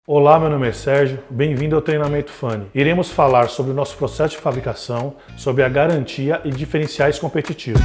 Olá, meu nome é Sérgio, bem-vindo ao Treinamento FANI. Iremos falar sobre o nosso processo de fabricação, sobre a garantia e diferenciais competitivos.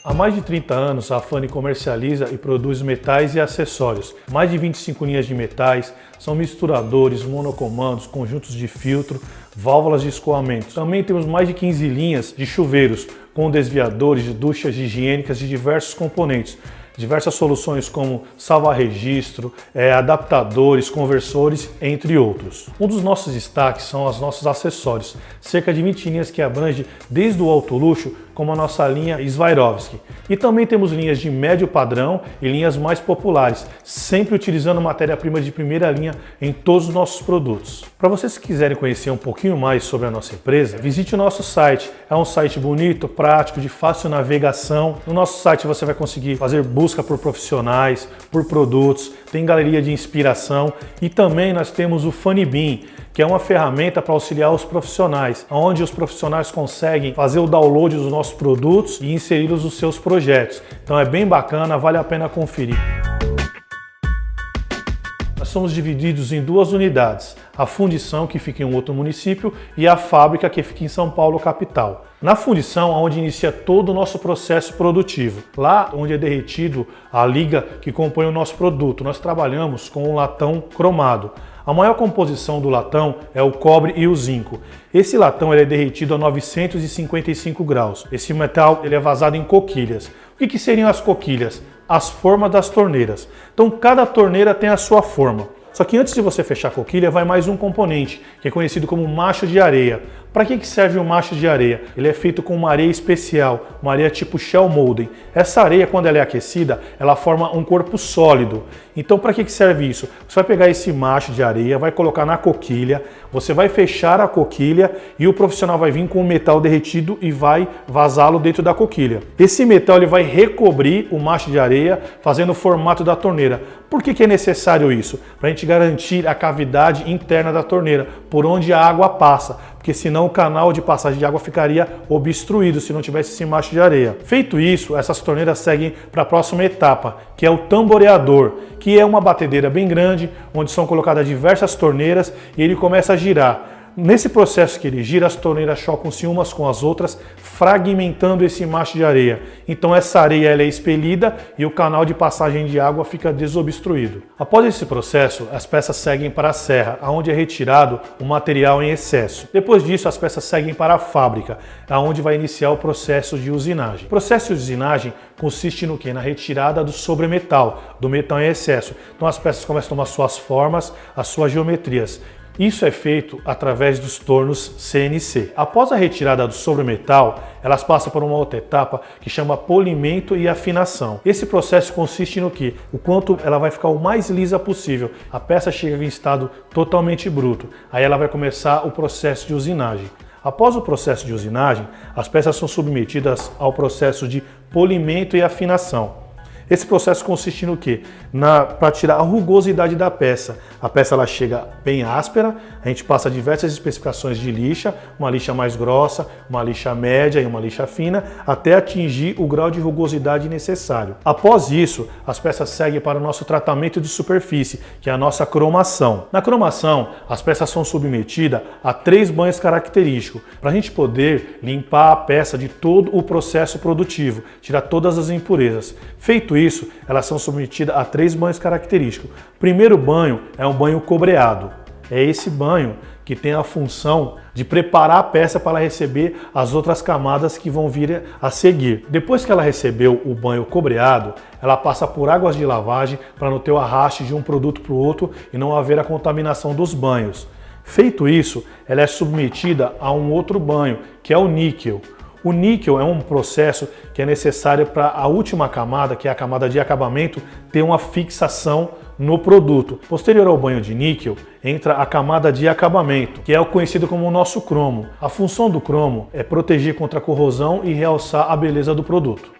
Há mais de 30 anos, a FANI comercializa e produz metais e acessórios. Mais de 25 linhas de metais, são misturadores, monocomandos, conjuntos de filtro, válvulas de escoamento. Também temos mais de 15 linhas de chuveiros, com desviadores, duchas higiênicas de diversos componentes. Diversas soluções como salva-registro, adaptadores, conversores, entre outros. Um dos nossos destaques são os nossos acessórios, cerca de 20 linhas que abrangem desde o alto luxo, como a nossa linha Swarovski. E também temos linhas de médio padrão e linhas mais populares, sempre utilizando matéria-prima de primeira linha em todos os nossos produtos. Para vocês que quiserem conhecer um pouquinho mais sobre a nossa empresa, visite o nosso site. É um site bonito, prático, de fácil navegação. No nosso site você vai conseguir fazer busca por profissionais, por produtos, tem galeria de inspiração e também nós temos o FaniBin, que é uma ferramenta para auxiliar os profissionais, onde os profissionais conseguem fazer o download dos nossos produtos e inseri-los nos seus projetos. Então é bem bacana, vale a pena conferir. Nós somos divididos em duas unidades, a fundição, que fica em um outro município, e a fábrica, que fica em São Paulo, capital. Na fundição, onde inicia todo o nosso processo produtivo. Lá onde é derretido a liga que compõe o nosso produto, nós trabalhamos com um latão cromado. A maior composição do latão é o cobre e o zinco. Esse latão é derretido a 955 graus. Esse metal ele é vazado em coquilhas. O que seriam as coquilhas? As formas das torneiras. Então cada torneira tem a sua forma. Só que antes de você fechar a coquilha, vai mais um componente, que é conhecido como macho de areia. Para que serve o macho de areia? Ele é feito com uma areia especial, uma areia tipo shell molding. Essa areia, quando ela é aquecida, ela forma um corpo sólido. Então, para que serve isso? Você vai pegar esse macho de areia, vai colocar na coquilha, você vai fechar a coquilha e o profissional vai vir com o metal derretido e vai vazá-lo dentro da coquilha. Esse metal ele vai recobrir o macho de areia, fazendo o formato da torneira. Por que é necessário isso? Para a gente garantir a cavidade interna da torneira, por onde a água passa, porque senão o canal de passagem de água ficaria obstruído se não tivesse esse macho de areia. Feito isso, essas torneiras seguem para a próxima etapa, que é o tamboreador, que é uma batedeira bem grande, onde são colocadas diversas torneiras e ele começa a girar. Nesse processo que ele gira, as torneiras chocam-se umas com as outras, fragmentando esse macho de areia. Então essa areia ela é expelida e o canal de passagem de água fica desobstruído. Após esse processo, as peças seguem para a serra, onde é retirado o material em excesso. Depois disso, as peças seguem para a fábrica, onde vai iniciar o processo de usinagem. O processo de usinagem consiste no quê? Na retirada do sobremetal, do metal em excesso. Então as peças começam a tomar suas formas, as suas geometrias. Isso é feito através dos tornos CNC. Após a retirada do sobremetal, elas passam por uma outra etapa que chama polimento e afinação. Esse processo consiste no que? O quanto ela vai ficar o mais lisa possível. A peça chega em estado totalmente bruto. Aí ela vai começar o processo de usinagem. Após o processo de usinagem, as peças são submetidas ao processo de polimento e afinação. Esse processo consiste no quê? Para tirar a rugosidade da peça. A peça ela chega bem áspera, a gente passa diversas especificações de lixa, uma lixa mais grossa, uma lixa média e uma lixa fina, até atingir o grau de rugosidade necessário. Após isso, as peças seguem para o nosso tratamento de superfície, que é a nossa cromação. Na cromação, as peças são submetidas a 3 banhos característicos, para a gente poder limpar a peça de todo o processo produtivo, tirar todas as impurezas. Feito isso, elas são submetidas a 3 banhos característicos. O primeiro banho é um banho cobreado. É esse banho que tem a função de preparar a peça para ela receber as outras camadas que vão vir a seguir. Depois que ela recebeu o banho cobreado, ela passa por águas de lavagem para não ter o arraste de um produto para o outro e não haver a contaminação dos banhos. Feito isso, ela é submetida a um outro banho, que é o níquel. O níquel é um processo que é necessário para a última camada, que é a camada de acabamento, ter uma fixação no produto. Posterior ao banho de níquel, entra a camada de acabamento, que é o conhecido como o nosso cromo. A função do cromo é proteger contra a corrosão e realçar a beleza do produto.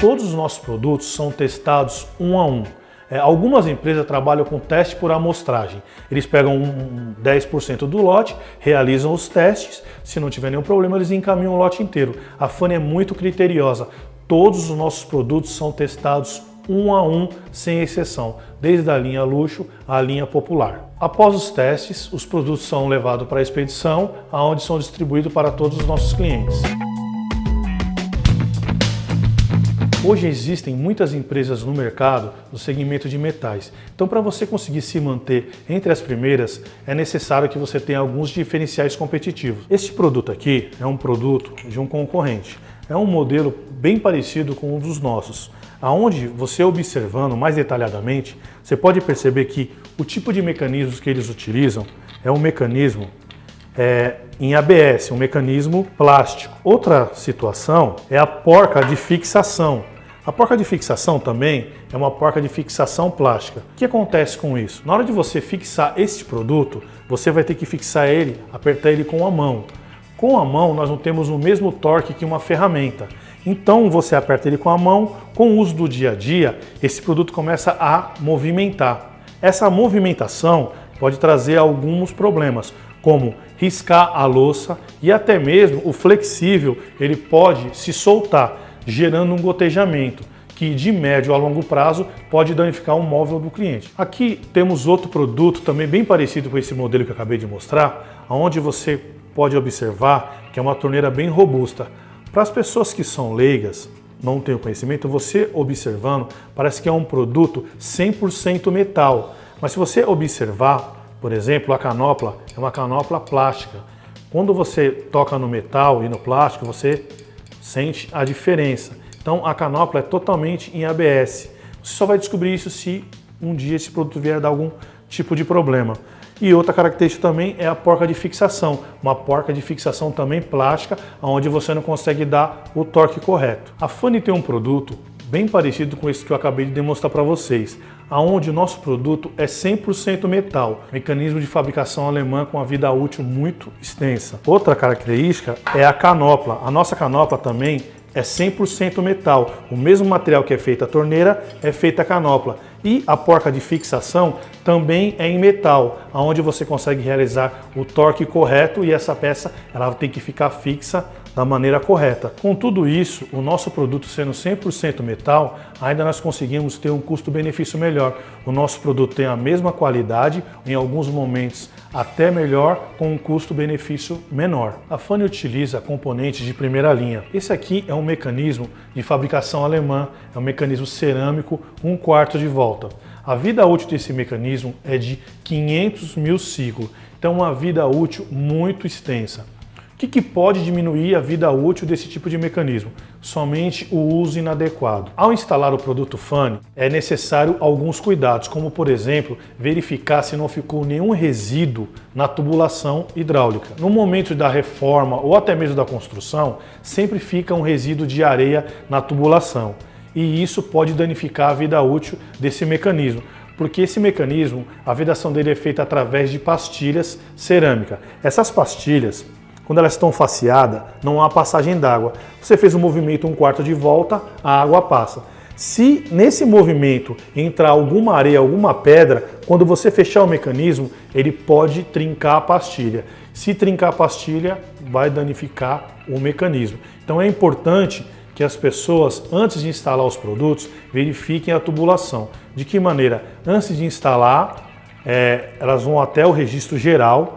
Todos os nossos produtos são testados um a um. Algumas empresas trabalham com teste por amostragem. Eles pegam 10% do lote, realizam os testes, se não tiver nenhum problema eles encaminham o lote inteiro. A FANI é muito criteriosa, todos os nossos produtos são testados um a um, sem exceção, desde a linha luxo à linha popular. Após os testes, os produtos são levados para a expedição, onde são distribuídos para todos os nossos clientes. Hoje existem muitas empresas no mercado do segmento de metais. Então, para você conseguir se manter entre as primeiras, é necessário que você tenha alguns diferenciais competitivos. Este produto aqui é um produto de um concorrente. É um modelo bem parecido com um dos nossos, aonde você observando mais detalhadamente, você pode perceber que o tipo de mecanismos que eles utilizam é um mecanismo em ABS, um mecanismo plástico. Outra situação é a porca de fixação. A porca de fixação também é uma porca de fixação plástica. O que acontece com isso? Na hora de você fixar este produto, você vai ter que fixar ele, apertar ele com a mão. Com a mão, nós não temos o mesmo torque que uma ferramenta. Então, você aperta ele com a mão, com o uso do dia a dia, esse produto começa a movimentar. Essa movimentação pode trazer alguns problemas, como riscar a louça e até mesmo o flexível, ele pode se soltar, gerando um gotejamento, que de médio a longo prazo pode danificar o móvel do cliente. Aqui temos outro produto também bem parecido com esse modelo que eu acabei de mostrar, onde você pode observar que é uma torneira bem robusta. Para as pessoas que são leigas, não têm o conhecimento, você observando, parece que é um produto 100% metal. Mas se você observar, por exemplo, a canopla é uma canopla plástica. Quando você toca no metal e no plástico, você sente a diferença. Então a canopla é totalmente em ABS. Você só vai descobrir isso se um dia esse produto vier dar algum tipo de problema. E outra característica também é a porca de fixação. Uma porca de fixação também plástica, onde você não consegue dar o torque correto. A Fanny tem um produto bem parecido com esse que eu acabei de demonstrar para vocês, aonde o nosso produto é 100% metal, mecanismo de fabricação alemã com a vida útil muito extensa. Outra característica é a canopla. A nossa canopla também é 100% metal. O mesmo material que é feita a torneira é feita a canopla. E a porca de fixação também é em metal, onde você consegue realizar o torque correto e essa peça ela tem que ficar fixa da maneira correta. Com tudo isso, o nosso produto sendo 100% metal, ainda nós conseguimos ter um custo-benefício melhor. O nosso produto tem a mesma qualidade, em alguns momentos até melhor, com um custo-benefício menor. A Fanny utiliza componentes de primeira linha. Esse aqui é um mecanismo de fabricação alemã, é um mecanismo cerâmico 1/4 de volta. A vida útil desse mecanismo é de 500 mil ciclos, então uma vida útil muito extensa. O que pode diminuir a vida útil desse tipo de mecanismo? Somente o uso inadequado. Ao instalar o produto Fanny, é necessário alguns cuidados, como por exemplo, verificar se não ficou nenhum resíduo na tubulação hidráulica. No momento da reforma ou até mesmo da construção, sempre fica um resíduo de areia na tubulação. E isso pode danificar a vida útil desse mecanismo, porque esse mecanismo, a vedação dele é feita através de pastilhas cerâmicas. Essas pastilhas, quando elas estão faceadas, não há passagem d'água. Você fez um movimento 1/4 de volta, a água passa. Se nesse movimento entrar alguma areia, alguma pedra, quando você fechar o mecanismo, ele pode trincar a pastilha. Se trincar a pastilha, vai danificar o mecanismo. Então é importante que as pessoas, antes de instalar os produtos, verifiquem a tubulação. De que maneira? Antes de instalar, elas vão até o registro geral,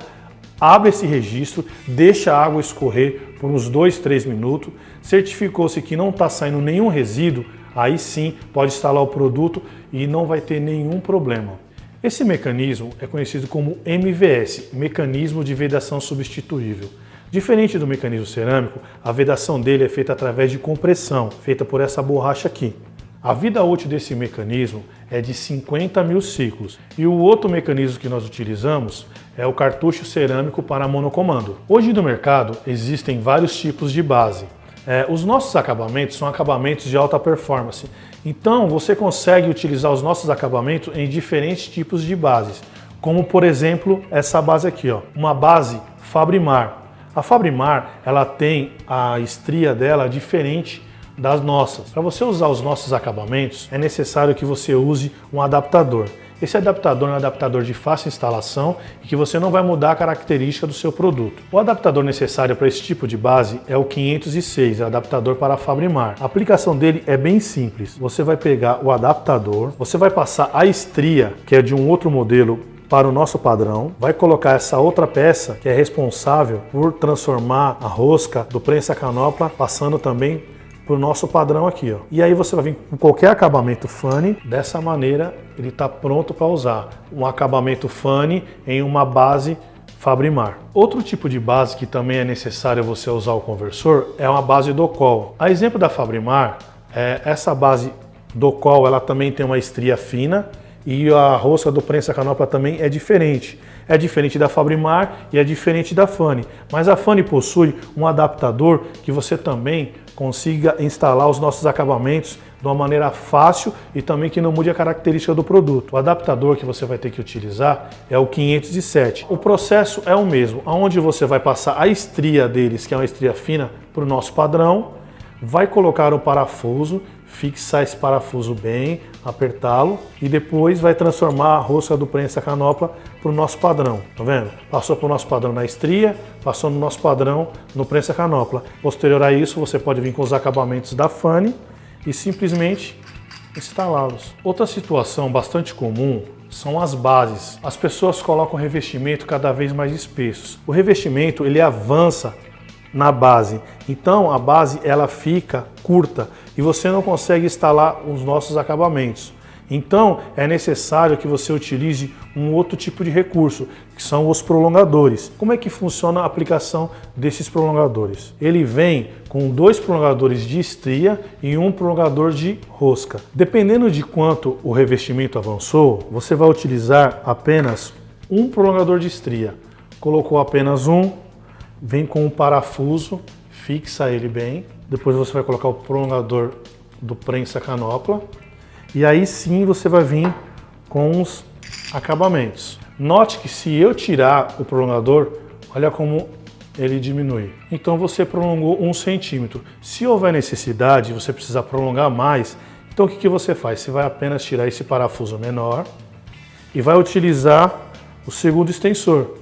abre esse registro, deixa a água escorrer por uns 2-3 minutos, certificou-se que não está saindo nenhum resíduo, aí sim pode instalar o produto e não vai ter nenhum problema. Esse mecanismo é conhecido como MVS, Mecanismo de Vedação Substituível. Diferente do mecanismo cerâmico, a vedação dele é feita através de compressão, feita por essa borracha aqui. A vida útil desse mecanismo é de 50 mil ciclos. E o outro mecanismo que nós utilizamos é o cartucho cerâmico para monocomando. Hoje no mercado existem vários tipos de base. Os nossos acabamentos são acabamentos de alta performance. Então você consegue utilizar os nossos acabamentos em diferentes tipos de bases. Como por exemplo essa base aqui, ó, uma base Fabrimar. A Fabrimar ela tem a estria dela diferente das nossas. Para você usar os nossos acabamentos, é necessário que você use um adaptador. Esse adaptador é um adaptador de fácil instalação e que você não vai mudar a característica do seu produto. O adaptador necessário para esse tipo de base é o 506, o adaptador para Fabrimar. A aplicação dele é bem simples. Você vai pegar o adaptador, você vai passar a estria, que é de um outro modelo, para o nosso padrão, vai colocar essa outra peça que é responsável por transformar a rosca do prensa canopla, passando também para o nosso padrão aqui, ó. E aí você vai vir com qualquer acabamento Funny, dessa maneira ele está pronto para usar. Um acabamento Funny em uma base Fabrimar. Outro tipo de base que também é necessário você usar o conversor é uma base Docol. A exemplo da Fabrimar, essa base Docol, ela também tem uma estria fina e a rosca do prensa canopla também é diferente. É diferente da Fabrimar e é diferente da Funny. Mas a Funny possui um adaptador que você também consiga instalar os nossos acabamentos de uma maneira fácil e também que não mude a característica do produto. O adaptador que você vai ter que utilizar é o 507. O processo é o mesmo, onde você vai passar a estria deles, que é uma estria fina, para o nosso padrão, vai colocar o parafuso, fixar esse parafuso bem, apertá-lo e depois vai transformar a rosca do prensa canopla para o nosso padrão, tá vendo? Passou para o nosso padrão na estria, passou no nosso padrão no prensa canopla. Posterior a isso, você pode vir com os acabamentos da Funny e simplesmente instalá-los. Outra situação bastante comum são as bases. As pessoas colocam revestimento cada vez mais espessos. O revestimento ele avança na base, então a base ela fica curta e você não consegue instalar os nossos acabamentos. Então é necessário que você utilize um outro tipo de recurso, que são os prolongadores. Como é que funciona a aplicação desses prolongadores? Ele vem com 2 prolongadores de estria e um prolongador de rosca. Dependendo de quanto o revestimento avançou, você vai utilizar apenas um prolongador de estria. Colocou apenas um, vem com um parafuso, fixa ele bem. Depois você vai colocar o prolongador do prensa canopla. E aí sim você vai vir com os acabamentos. Note que se eu tirar o prolongador, olha como ele diminui. Então você prolongou 1 centímetro. Se houver necessidade, você precisar prolongar mais, então o que você faz? Você vai apenas tirar esse parafuso menor e vai utilizar o segundo extensor.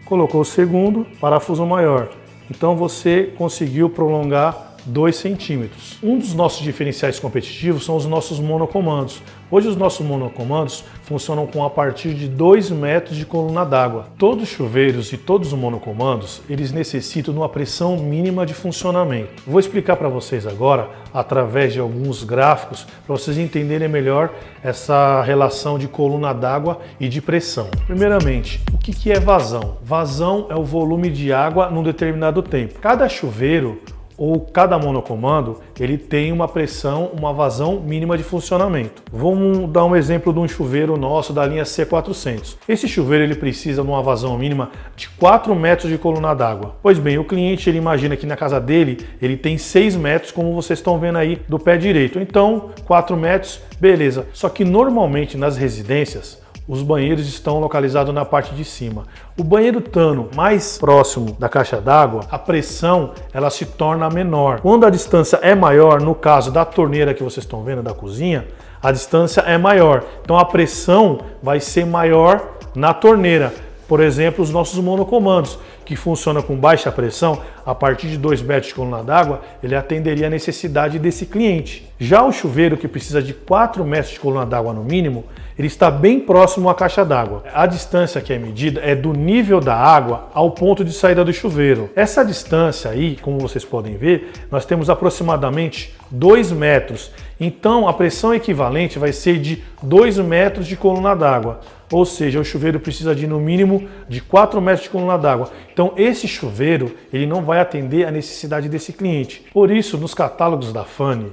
Colocou o segundo, parafuso maior. Então você conseguiu prolongar 2 centímetros. Um dos nossos diferenciais competitivos são os nossos monocomandos. Hoje os nossos monocomandos funcionam com a partir de 2 metros de coluna d'água. Todos os chuveiros e todos os monocomandos, eles necessitam de uma pressão mínima de funcionamento. Vou explicar para vocês agora, através de alguns gráficos, para vocês entenderem melhor essa relação de coluna d'água e de pressão. Primeiramente, o que é vazão? Vazão é o volume de água num determinado tempo. Cada chuveiro ou cada monocomando, ele tem uma pressão, uma vazão mínima de funcionamento. Vamos dar um exemplo de um chuveiro nosso da linha C400. Esse chuveiro ele precisa de uma vazão mínima de 4 metros de coluna d'água. Pois bem, o cliente ele imagina que na casa dele ele tem 6 metros, como vocês estão vendo aí do pé direito. Então, 4 metros, beleza. Só que normalmente nas residências, os banheiros estão localizados na parte de cima. O banheiro estando mais próximo da caixa d'água, a pressão ela se torna menor. Quando a distância é maior, no caso da torneira que vocês estão vendo da cozinha, a distância é maior. Então a pressão vai ser maior na torneira. Por exemplo, os nossos monocomandos, que funcionam com baixa pressão, a partir de 2 metros de coluna d'água, ele atenderia a necessidade desse cliente. Já o chuveiro, que precisa de 4 metros de coluna d'água no mínimo, ele está bem próximo à caixa d'água. A distância que é medida é do nível da água ao ponto de saída do chuveiro. Essa distância aí, como vocês podem ver, nós temos aproximadamente 2 metros. Então a pressão equivalente vai ser de 2 metros de coluna d'água. Ou seja, o chuveiro precisa de no mínimo de 4 metros de coluna d'água. Então esse chuveiro ele não vai atender a necessidade desse cliente. Por isso, nos catálogos da Funny,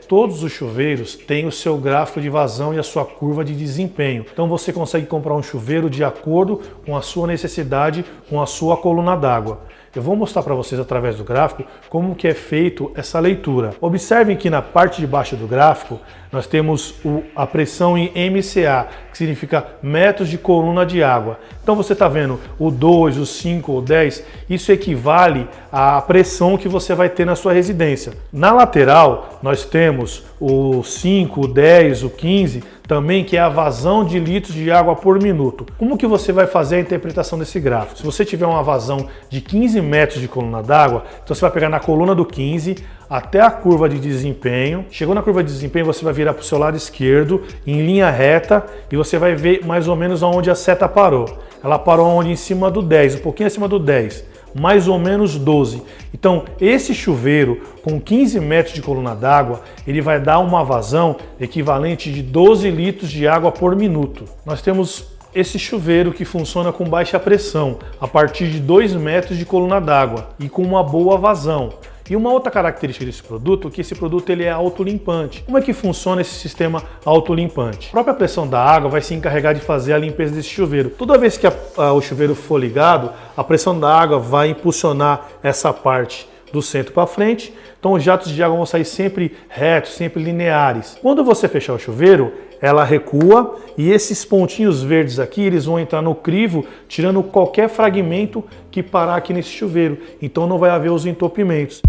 todos os chuveiros têm o seu gráfico de vazão e a sua curva de desempenho. Então você consegue comprar um chuveiro de acordo com a sua necessidade, com a sua coluna d'água. Eu vou mostrar para vocês através do gráfico como que é feito essa leitura. Observem que na parte de baixo do gráfico nós temos a pressão em MCA, que significa metros de coluna de água. Então você está vendo o 2, o 5, o 10, isso equivale à pressão que você vai ter na sua residência. Na lateral nós temos o 5, o 10, o 15, também, que é a vazão de litros de água por minuto. Como que você vai fazer a interpretação desse gráfico? Se você tiver uma vazão de 15 metros de coluna d'água, então você vai pegar na coluna do 15 até a curva de desempenho. Chegou na curva de desempenho, você vai virar para o seu lado esquerdo, em linha reta, e você vai ver mais ou menos onde a seta parou. Ela parou onde? Em cima do 10, um pouquinho acima do 10. Mais ou menos 12. Então, esse chuveiro com 15 metros de coluna d'água, ele vai dar uma vazão equivalente de 12 litros de água por minuto. Nós temos esse chuveiro que funciona com baixa pressão, a partir de 2 metros de coluna d'água e com uma boa vazão. E uma outra característica desse produto é que esse produto ele é autolimpante. Como é que funciona esse sistema autolimpante? A própria pressão da água vai se encarregar de fazer a limpeza desse chuveiro. Toda vez que o chuveiro for ligado, a pressão da água vai impulsionar essa parte do centro para frente, então os jatos de água vão sair sempre retos, sempre lineares. Quando você fechar o chuveiro, ela recua e esses pontinhos verdes aqui, eles vão entrar no crivo, tirando qualquer fragmento que parar aqui nesse chuveiro, então não vai haver os entupimentos.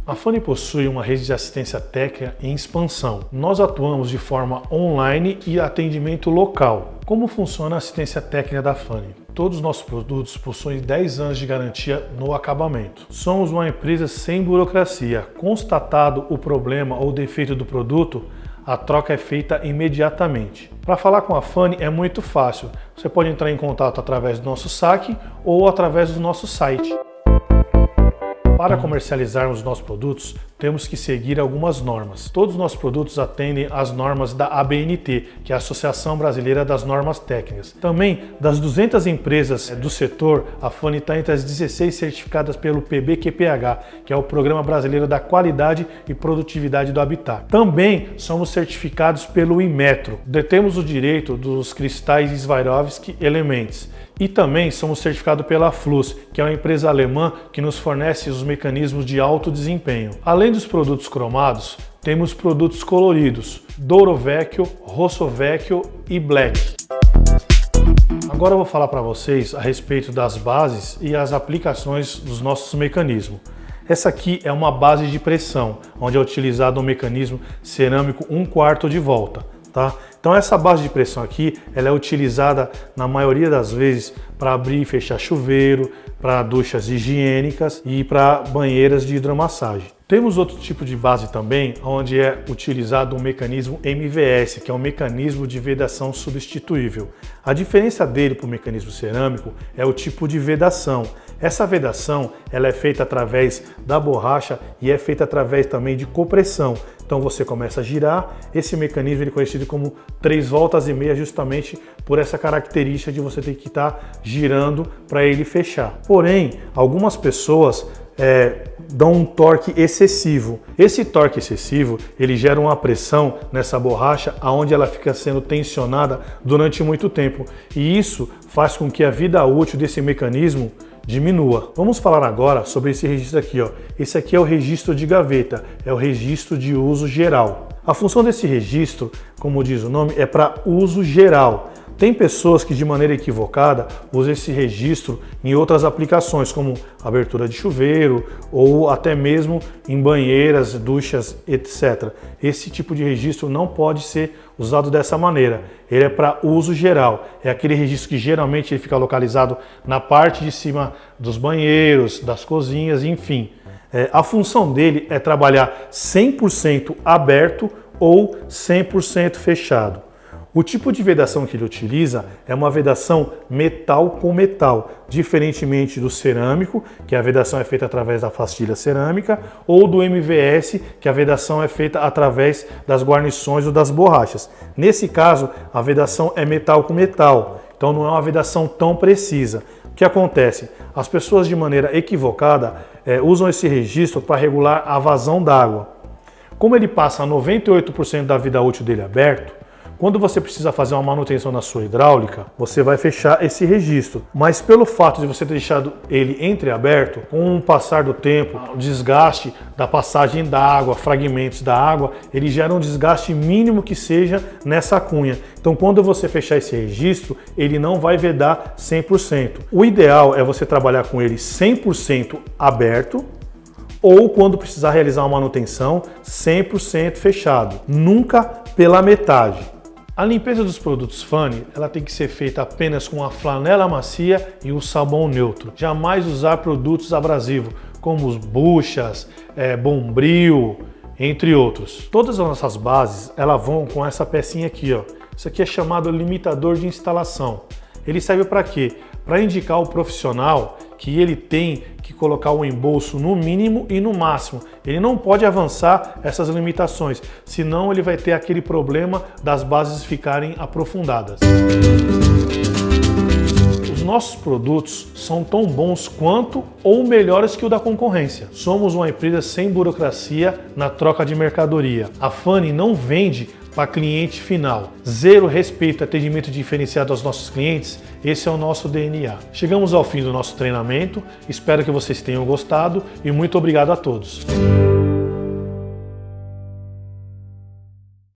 A Fani possui uma rede de assistência técnica em expansão. Nós atuamos de forma online e atendimento local. Como funciona a assistência técnica da Fani? Todos os nossos produtos possuem 10 anos de garantia no acabamento. Somos uma empresa sem burocracia. Constatado o problema ou defeito do produto, a troca é feita imediatamente. Para falar com a Fani é muito fácil. Você pode entrar em contato através do nosso saque ou através do nosso site. Para comercializarmos nossos produtos, temos que seguir algumas normas. Todos os nossos produtos atendem às normas da ABNT, que é a Associação Brasileira das Normas Técnicas. Também, das 200 empresas do setor, a Fani está entre as 16 certificadas pelo PBQPH, que é o Programa Brasileiro da Qualidade e Produtividade do Habitat. Também somos certificados pelo Inmetro. Detemos o direito dos cristais Swarovski Elements. E também somos certificados pela Flus, que é uma empresa alemã que nos fornece os mecanismos de alto desempenho. Além dos produtos cromados, temos produtos coloridos, Douro Vecchio, Rosso Vecchio e Black. Agora eu vou falar para vocês a respeito das bases e as aplicações dos nossos mecanismos. Essa aqui é uma base de pressão, onde é utilizado um mecanismo cerâmico 1/4 de volta. Tá? Então essa base de pressão aqui, ela é utilizada na maioria das vezes para abrir e fechar chuveiro, para duchas higiênicas e para banheiras de hidromassagem. Temos outro tipo de base também, onde é utilizado um mecanismo MVS, que é um mecanismo de vedação substituível. A diferença dele para o mecanismo cerâmico é o tipo de vedação. Essa vedação ela é feita através da borracha e é feita através também de compressão. Então você começa a girar, esse mecanismo ele é conhecido como 3 voltas e meia, justamente por essa característica de você ter que estar girando para ele fechar. Porém, algumas pessoas dão um torque excessivo. Esse torque excessivo ele gera uma pressão nessa borracha onde ela fica sendo tensionada durante muito tempo e isso faz com que a vida útil desse mecanismo diminua. Vamos falar agora sobre esse registro aqui, ó. Esse aqui é o registro de gaveta, é o registro de uso geral. A função desse registro, como diz o nome, é para uso geral. Tem pessoas que de maneira equivocada usam esse registro em outras aplicações, como abertura de chuveiro ou até mesmo em banheiras, duchas, etc. Esse tipo de registro não pode ser usado dessa maneira. Ele é para uso geral. É aquele registro que geralmente ele fica localizado na parte de cima dos banheiros, das cozinhas, enfim. A função dele é trabalhar 100% aberto ou 100% fechado. O tipo de vedação que ele utiliza é uma vedação metal com metal, diferentemente do cerâmico, que a vedação é feita através da pastilha cerâmica, ou do MVS, que a vedação é feita através das guarnições ou das borrachas. Nesse caso, a vedação é metal com metal, então não é uma vedação tão precisa. O que acontece? As pessoas de maneira equivocada usam esse registro para regular a vazão d'água. Como ele passa 98% da vida útil dele aberto, quando você precisa fazer uma manutenção na sua hidráulica, você vai fechar esse registro. Mas pelo fato de você ter deixado ele entreaberto, com o passar do tempo, o desgaste da passagem da água, fragmentos da água, ele gera um desgaste mínimo que seja nessa cunha. Então quando você fechar esse registro, ele não vai vedar 100%. O ideal é você trabalhar com ele 100% aberto ou quando precisar realizar uma manutenção, 100% fechado, nunca pela metade. A limpeza dos produtos Fani, ela tem que ser feita apenas com a flanela macia e o sabão neutro. Jamais usar produtos abrasivos, como os buchas, bombril, entre outros. Todas as nossas bases, elas vão com essa pecinha aqui, ó. Isso aqui é chamado limitador de instalação. Ele serve para quê? Para indicar ao profissional que ele tem que colocar o embolso no mínimo e no máximo. Ele não pode avançar essas limitações, senão ele vai ter aquele problema das bases ficarem aprofundadas. Os nossos produtos são tão bons quanto ou melhores que o da concorrência. Somos uma empresa sem burocracia na troca de mercadoria. A Fani não vende para cliente final. Zero respeito e atendimento diferenciado aos nossos clientes, esse é o nosso DNA. Chegamos ao fim do nosso treinamento, espero que vocês tenham gostado e muito obrigado a todos.